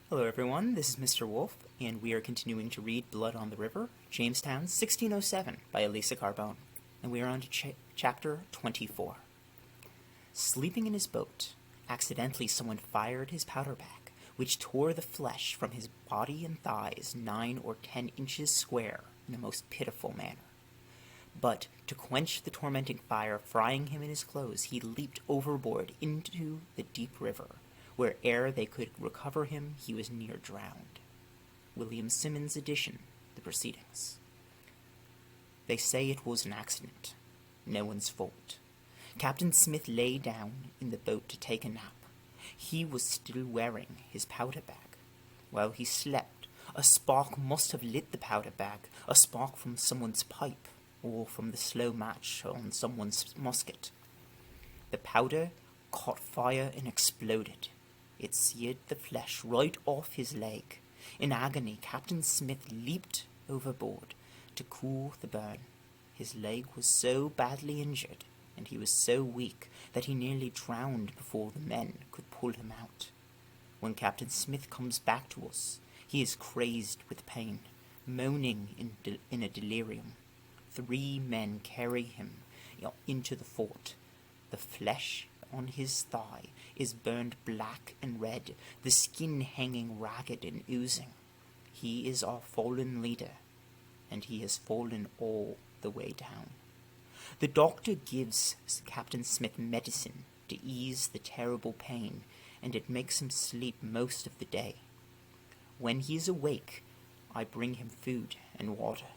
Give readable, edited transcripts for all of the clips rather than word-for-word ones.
Hello everyone, this is Mr. Wolff, and we are continuing to read Blood on the River, Jamestown, 1607, by Elisa Carbone, and we are on to chapter 24. Sleeping in his boat, accidentally someone fired his powder bag, which tore the flesh from his body and thighs 9 or 10 inches square in a most pitiful manner. But, to quench the tormenting fire frying him in his clothes, he leaped overboard into the deep river, where ere they could recover him, he was near drowned. William Simmons' edition, The Proceedings. They say it was an accident. No one's fault. Captain Smith lay down in the boat to take a nap. He was still wearing his powder bag. While he slept, a spark must have lit the powder bag, a spark from someone's pipe, or from the slow match on someone's musket. The powder caught fire and exploded. It seared the flesh right off his leg. In agony, Captain Smith leaped overboard to cool the burn. His leg was so badly injured, and he was so weak, that he nearly drowned before the men could pull him out. When Captain Smith comes back to us, he is crazed with pain, moaning in a delirium. 3 men carry him into the fort. The flesh on his thigh is burned black and red, the skin hanging ragged and oozing. He is our fallen leader, and he has fallen all the way down. The doctor gives Captain Smith medicine to ease the terrible pain, and it makes him sleep most of the day. When he is awake, I bring him food and water.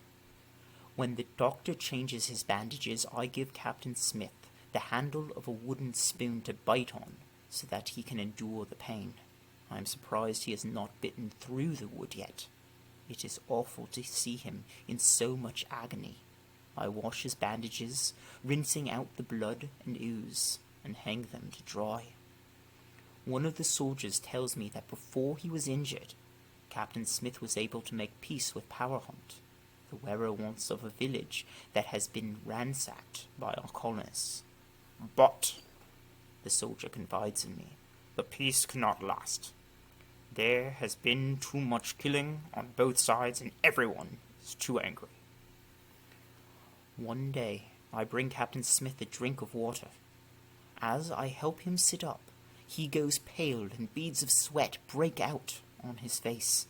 When the doctor changes his bandages, I give Captain Smith the handle of a wooden spoon to bite on, so that he can endure the pain. I am surprised he has not bitten through the wood yet. It is awful to see him in so much agony. I wash his bandages, rinsing out the blood and ooze, and hang them to dry. One of the soldiers tells me that before he was injured, Captain Smith was able to make peace with Powerhunt, the werewolves of a village that has been ransacked by our colonists. But, the soldier confides in me, the peace cannot last. There has been too much killing on both sides, and everyone is too angry. One day, I bring Captain Smith a drink of water. As I help him sit up, he goes pale and beads of sweat break out on his face.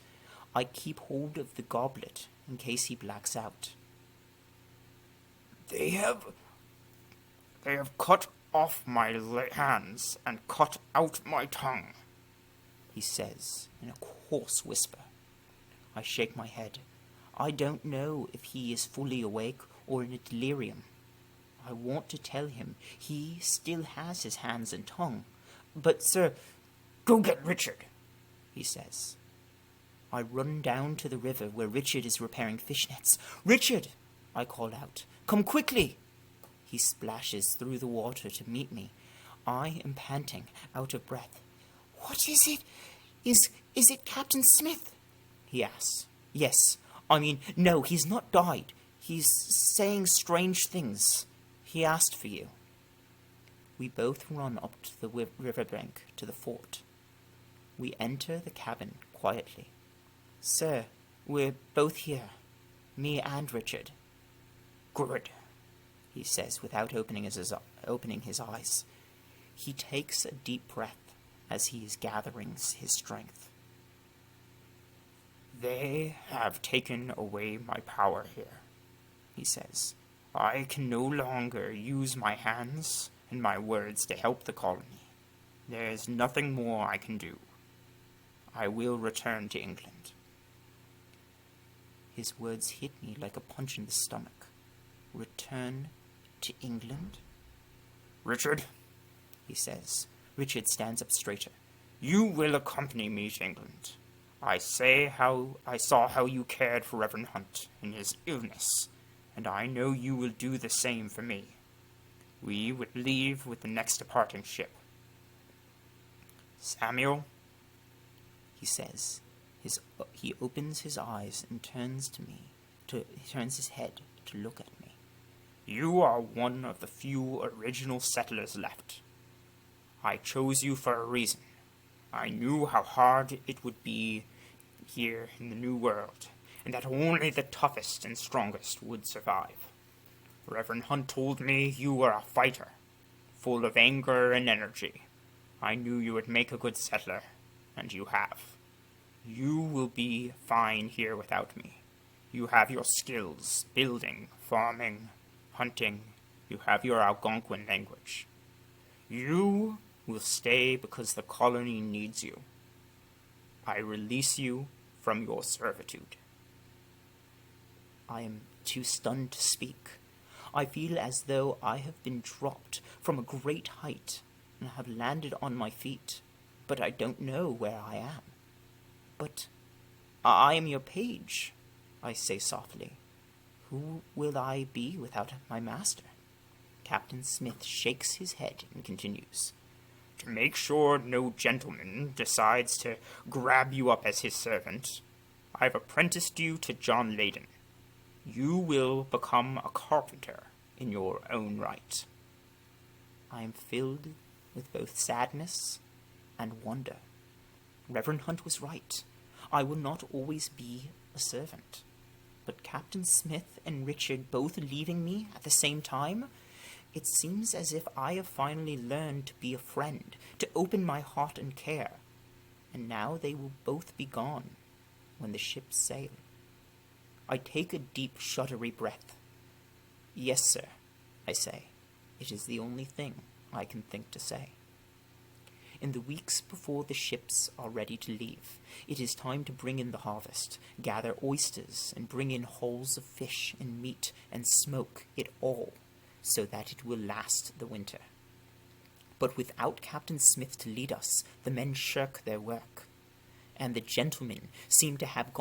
I keep hold of the goblet in case he blacks out. They have cut off my hands and cut out my tongue, he says in a hoarse whisper. I shake my head. I don't know if he is fully awake or in a delirium. I want to tell him he still has his hands and tongue. But, sir, go get Richard, he says. I run down to the river where Richard is repairing fishnets. Richard, I call out, come quickly. He splashes through the water to meet me. I am panting, out of breath. What is it? Is it Captain Smith? He asks. Yes. No, he's not died. He's saying strange things. He asked for you. We both run up to the riverbank to the fort. We enter the cabin quietly. Sir, we're both here. Me and Richard. Good, he says without opening his eyes. He takes a deep breath as he is gathering his strength. They have taken away my power here, he says. I can no longer use my hands and my words to help the colony. There is nothing more I can do. I will return to England. His words hit me like a punch in the stomach. Return to England? Richard, he says. Richard stands up straighter. You will accompany me to England. I saw how you cared for Reverend Hunt in his illness, and I know you will do the same for me. We would leave with the next departing ship. Samuel, he says. He opens his eyes and turns his head to look at me. You are one of the few original settlers left. I chose you for a reason. I knew how hard it would be here in the New World, and that only the toughest and strongest would survive. Reverend Hunt told me you were a fighter, full of anger and energy. I knew you would make a good settler, and you have. You will be fine here without me. You have your skills, building, farming, hunting. You have your Algonquin language. You will stay because the colony needs you. I release you from your servitude. I am too stunned to speak. I feel as though I have been dropped from a great height and have landed on my feet, but I don't know where I am. But I am your page, I say softly. Who will I be without my master? Captain Smith shakes his head and continues. To make sure no gentleman decides to grab you up as his servant, I've apprenticed you to John Leyden. You will become a carpenter in your own right. I am filled with both sadness and wonder. Reverend Hunt was right. I will not always be a servant. But Captain Smith and Richard both leaving me at the same time, it seems as if I have finally learned to be a friend, to open my heart and care. And now they will both be gone when the ships sail. I take a deep, shuddery breath. Yes, sir, I say. It is the only thing I can think to say. In the weeks before the ships are ready to leave, it is time to bring in the harvest, gather oysters, and bring in hauls of fish and meat, and smoke it all, so that it will last the winter. But without Captain Smith to lead us, the men shirk their work, and the gentlemen seem to have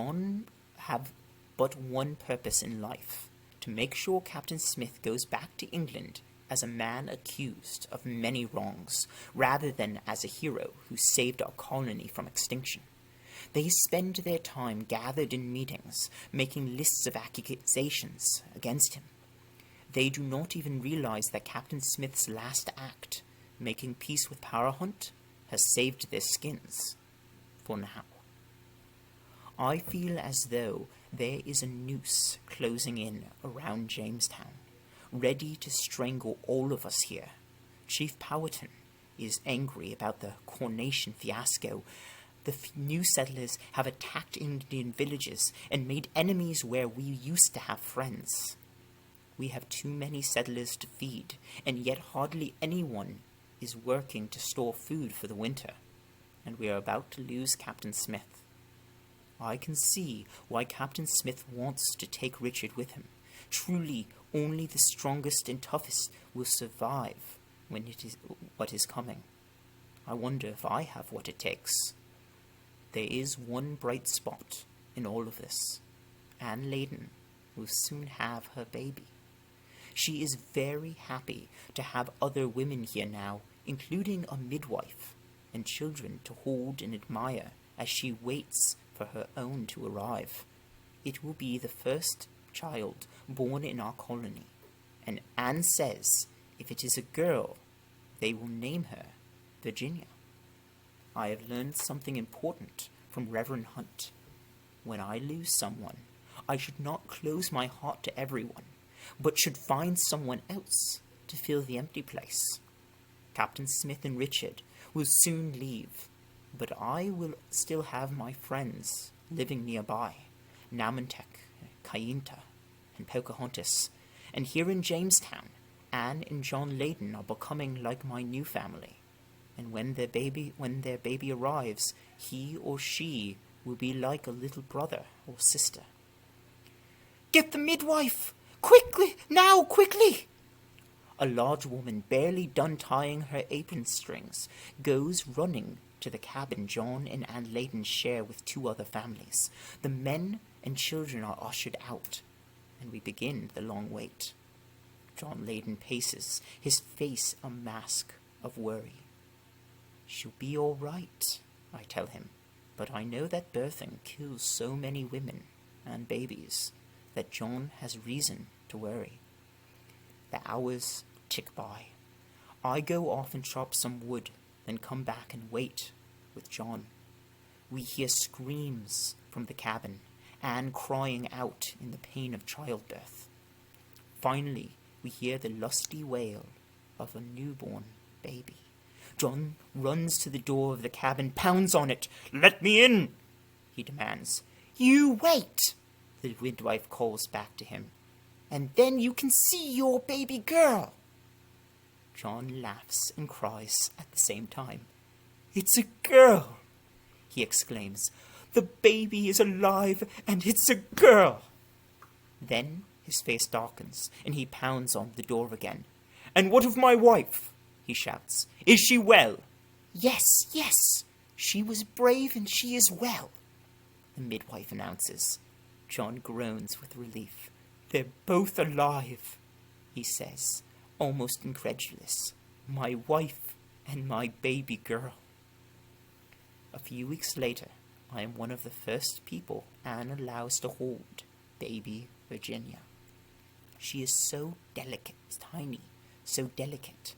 but one purpose in life, to make sure Captain Smith goes back to England as a man accused of many wrongs, rather than as a hero who saved our colony from extinction. They spend their time gathered in meetings, making lists of accusations against him. They do not even realize that Captain Smith's last act, making peace with Parahunt, has saved their skins. For now. I feel as though there is a noose closing in around Jamestown, ready to strangle all of us here. Chief Powhatan is angry about the coronation fiasco. The new settlers have attacked Indian villages and made enemies where we used to have friends. We have too many settlers to feed, and yet hardly anyone is working to store food for the winter, and we are about to lose Captain Smith. I can see why Captain Smith wants to take Richard with him. Truly, only the strongest and toughest will survive when it is what is coming. I wonder if I have what it takes. There is one bright spot in all of this. Anne Leyden will soon have her baby. She is very happy to have other women here now, including a midwife, and children to hold and admire as she waits for her own to arrive. It will be the first child born in our colony, and Anne says if it is a girl, they will name her Virginia. I have learned something important from Reverend Hunt. When I lose someone, I should not close my heart to everyone, but should find someone else to fill the empty place. Captain Smith and Richard will soon leave, but I will still have my friends living nearby, Namantek, Kayinta, and Pocahontas, and here in Jamestown, Anne and John Leyden are becoming like my new family, and when their baby arrives, he or she will be like a little brother or sister. Get the midwife! Quickly! Now, quickly! A large woman, barely done tying her apron strings, goes running to the cabin John and Anne Leyden share with two other families. The men and children are ushered out, and we begin the long wait. John Leyden paces, his face a mask of worry. She'll be all right, I tell him, but I know that birthing kills so many women and babies that John has reason to worry. The hours tick by. I go off and chop some wood, then come back and wait with John. We hear screams from the cabin, Anne crying out in the pain of childbirth. Finally, we hear the lusty wail of a newborn baby. John runs to the door of the cabin, pounds on it. "Let me in!" he demands. "You wait," the midwife calls back to him, "and then you can see your baby girl." John laughs and cries at the same time. "It's a girl," he exclaims. "The baby is alive, and it's a girl." Then his face darkens, and he pounds on the door again. "And what of my wife?" he shouts. "Is she well?" "Yes, yes, she was brave and she is well," the midwife announces. John groans with relief. "They're both alive," he says, almost incredulous. "My wife and my baby girl." A few weeks later, I am one of the first people Anne allows to hold baby Virginia. She is so delicate, tiny, so delicate.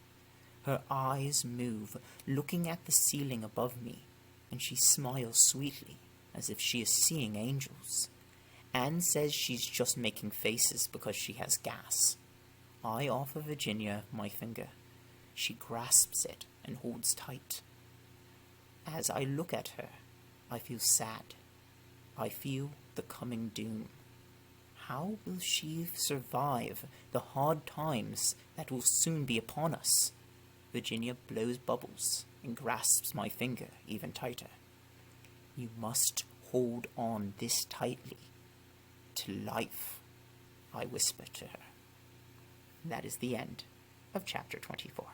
Her eyes move, looking at the ceiling above me, and she smiles sweetly, as if she is seeing angels. Anne says she's just making faces because she has gas. I offer Virginia my finger. She grasps it and holds tight. As I look at her, I feel sad. I feel the coming doom. How will she survive the hard times that will soon be upon us? Virginia blows bubbles and grasps my finger even tighter. "You must hold on this tightly to life," I whisper to her. That is the end of chapter 24.